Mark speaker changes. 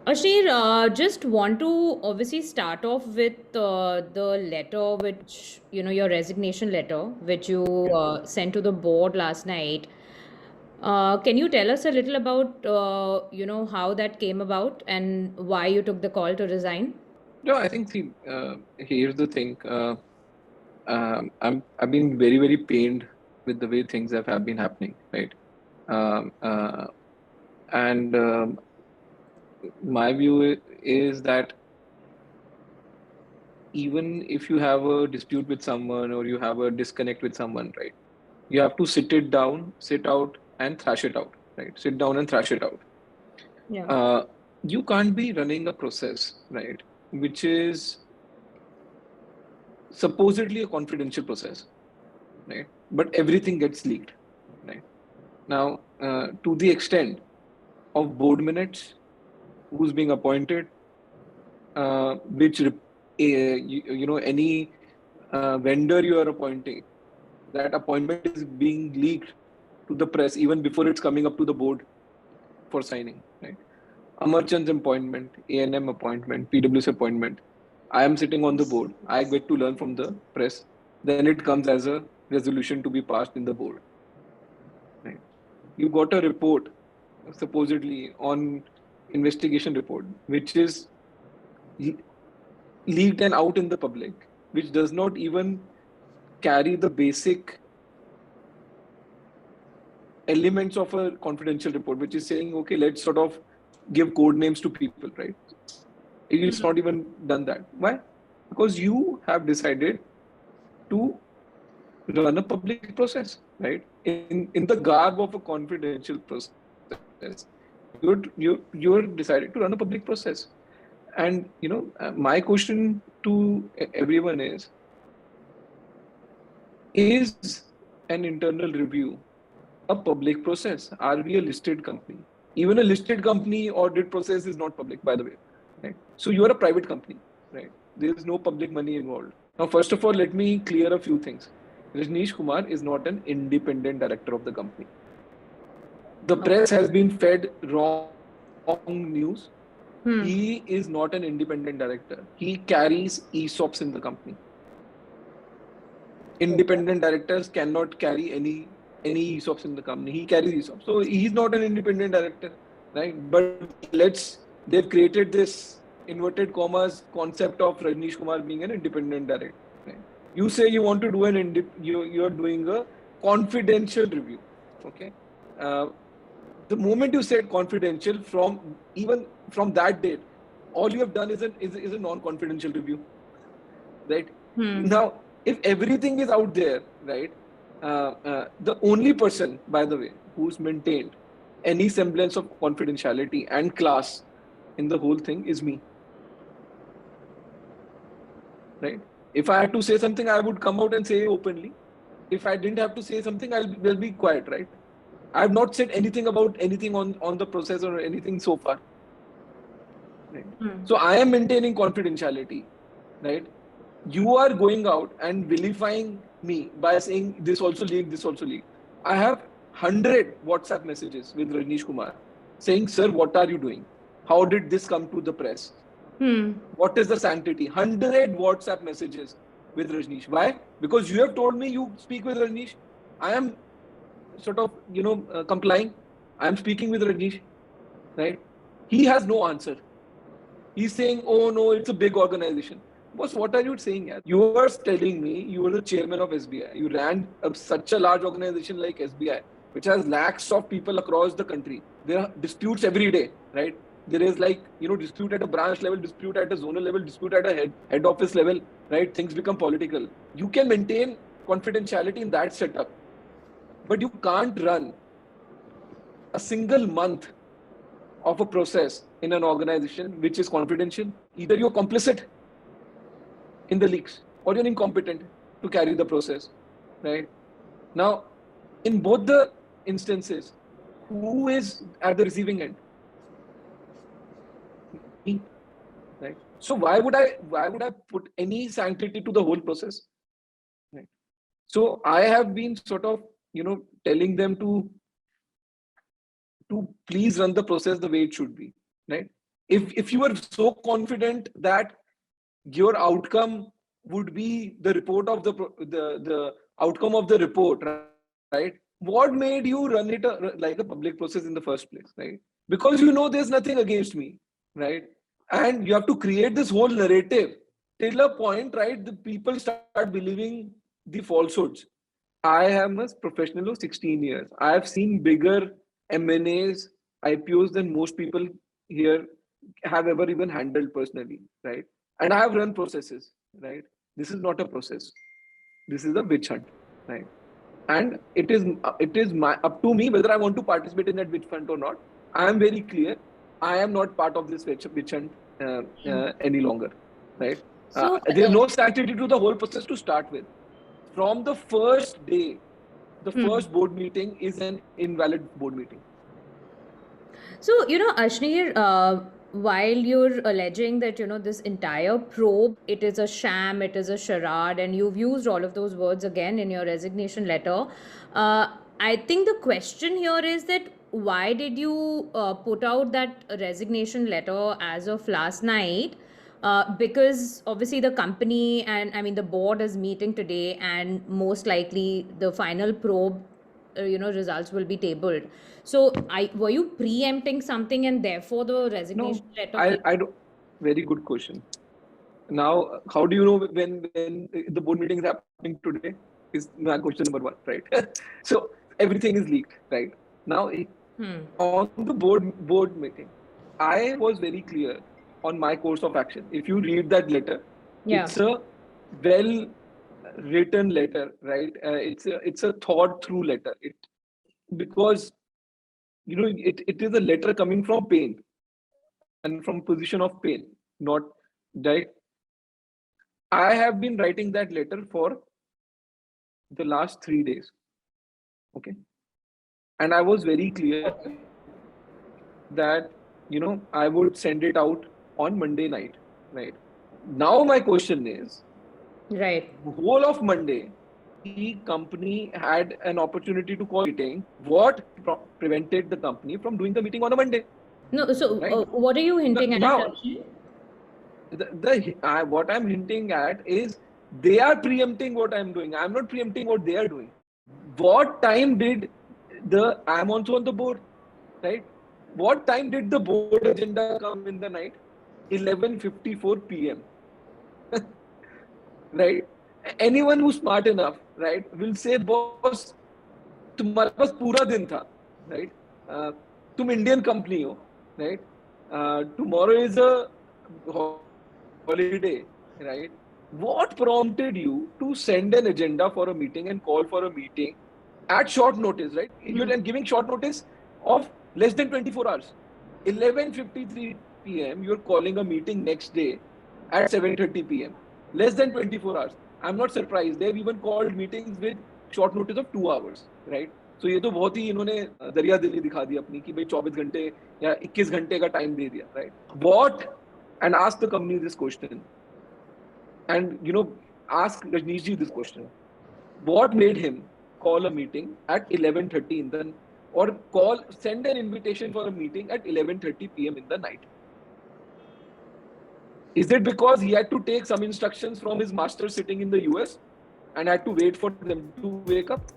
Speaker 1: Ashneer, just want to obviously start off with the letter which, your resignation letter, which you
Speaker 2: Yeah.
Speaker 1: sent to the board last night. Can you tell us a little about, how that came about and why you took the call to resign?
Speaker 2: No, I think see, here's the thing. I've been very very pained with the way things have been happening, right? Um, uh, and My view is that even if you have a dispute with someone or you have a disconnect with someone, right? You have to sit it down, sit out, and thrash it out, right? Sit down and thrash it out.
Speaker 1: Yeah.
Speaker 2: Uh, you can't be running a process, right? Which is supposedly a confidential process, right? But everything gets leaked, right? Now, to the extent of board minutes, who's being appointed, any vendor you are appointing, that appointment is being leaked to the press even before it's coming up to the board for signing, right? A merchant's appointment, A&M appointment, PWC appointment. I am sitting on the board. I get to learn from the press. Then it comes as a resolution to be passed in the board, right? You got a report supposedly on investigation report, which is le- leaked and out in the public, which does not even carry the basic elements of a confidential report, which is saying, okay, let's sort of give code names to people, right? It's not even done that. Why? Because you have decided to run a public process, right? In the garb of a confidential process, you're decided to run a public process. And my question to everyone is an internal review a public process? Are we a listed company? Even a listed company audit process is not public, by the way, right? So you are a private company, right? There is no public money involved. Now, first of all, let me clear a few things. Rajneesh Kumar is not an independent director of the company. The press has been fed wrong news. He is not an independent director. He carries ESOPs in the company. Independent directors cannot carry any ESOPs in the company. He carries ESOPs. So he's not an independent director, right? But they've created this inverted commas concept of Rajneesh Kumar being an independent director. Right? You say you want to do you're doing a confidential review. Okay. Uh, the moment you said confidential, even from that date, all you have done is a non-confidential review, right? Now, if everything is out there, right, the only person, by the way, who's maintained any semblance of confidentiality and class in the whole thing is me, right? If I had to say something, I would come out and say openly. If I didn't have to say something, will be quiet, right? I have not said anything about anything on the process or anything so far, right? So I am maintaining confidentiality, right? You are going out and vilifying me by saying this also leaked, this also leaked. I have 100 WhatsApp messages with Rajneesh Kumar saying, sir, what are you doing? How did this come to the press? What is the sanctity? 100 WhatsApp messages with Rajneesh. Why? Because you have told me you speak with Rajneesh. I am sort of, complying. I am speaking with Rajneesh, right? He has no answer. He's saying, oh no, it's a big organization. Boss, what are you saying? Yaar? You are telling me you were the chairman of SBI. You ran such a large organization like SBI, which has lakhs of people across the country. There are disputes every day, right? There is dispute at a branch level, dispute at a zonal level, dispute at a head office level, right? Things become political. You can maintain confidentiality in that setup, but you can't run a single month of a process in an organization which is confidential. Either you're complicit in the leaks or you're incompetent to carry the process, right? Now, in both the instances, who is at the receiving end? Me, right? So why would I put any sanctity to the whole process, right? So I have been sort of telling them to please run the process the way it should be, right? if you were so confident that your outcome would be the report of the outcome of the report, right? What made you run it like a public process in the first place, right? Because you know there's nothing against me, right? And you have to create this whole narrative till a point, right? The people start believing the falsehoods. I am a professional of 16 years. I have seen bigger M&As, IPOs than most people here have ever even handled personally, right? And I have run processes, right? This is not a process. This is a witch hunt, right? And it is up to me whether I want to participate in that witch hunt or not. I am very clear. I am not part of this witch hunt any longer, right?
Speaker 1: So,
Speaker 2: There is no sanctity to the whole process to start with. From the first day, the first board meeting is an invalid board meeting.
Speaker 1: So, Ashneer, while you're alleging that, this entire probe, it is a sham, it is a charade, and you've used all of those words again in your resignation letter, I think the question here is that why did you put out that resignation letter as of last night? Because obviously the company and I mean the board is meeting today, and most likely the final probe results will be tabled. So were you preempting something and therefore the resignation
Speaker 2: No,
Speaker 1: letter came?
Speaker 2: I don't. Very good question. Now, how do you know when the board meeting is happening today? Is my question number one, right? So everything is leaked, right? Now, on the board meeting, I was very clear on my course of action. If you read that letter,
Speaker 1: Yeah.
Speaker 2: it's a well written letter, right? It's a thought through letter. Because it is a letter coming from pain and from position of pain, not right. I have been writing that letter for the last 3 days, okay, and I was very clear that I would send it out on Monday night, right? Now my question is,
Speaker 1: Right.
Speaker 2: whole of Monday the company had an opportunity to call meeting. What prevented the company from doing the meeting on a Monday,
Speaker 1: No, so
Speaker 2: right?
Speaker 1: what are you hinting at,
Speaker 2: Now
Speaker 1: Ashneer?
Speaker 2: what I'm hinting at is they are preempting what I'm doing. I'm not preempting what they are doing. What time did I'm also on the board, right? What time did the board agenda come in the night? 11:54 p.m. Right? Anyone who's smart enough, right, will say, boss, तुम्हारे पास पूरा दिन था, right? तुम Indian company हो, right? Tomorrow is a holiday, right? What prompted you to send an agenda for a meeting and call for a meeting at short notice, right? You're giving short notice of less than 24 hours. 11:53 p.m. You're calling a meeting next day at 7:30 p.m. Less than 24 hours. I'm not surprised. They've even called meetings with short notice of 2 hours, right? So ये तो बहुत ही इन्होंने दरिया दिली दिखा दी अपनी कि भाई 24 घंटे या 21 घंटे का टाइम दे दिया, right? What, and ask the company this question, and ask Rajneesh ji this question: what made him call a meeting at 11:30 in the, or send an invitation for a meeting at 11:30 p.m. in the night? Is it because he had to take some instructions from his master sitting in the US and had to wait for them to wake up?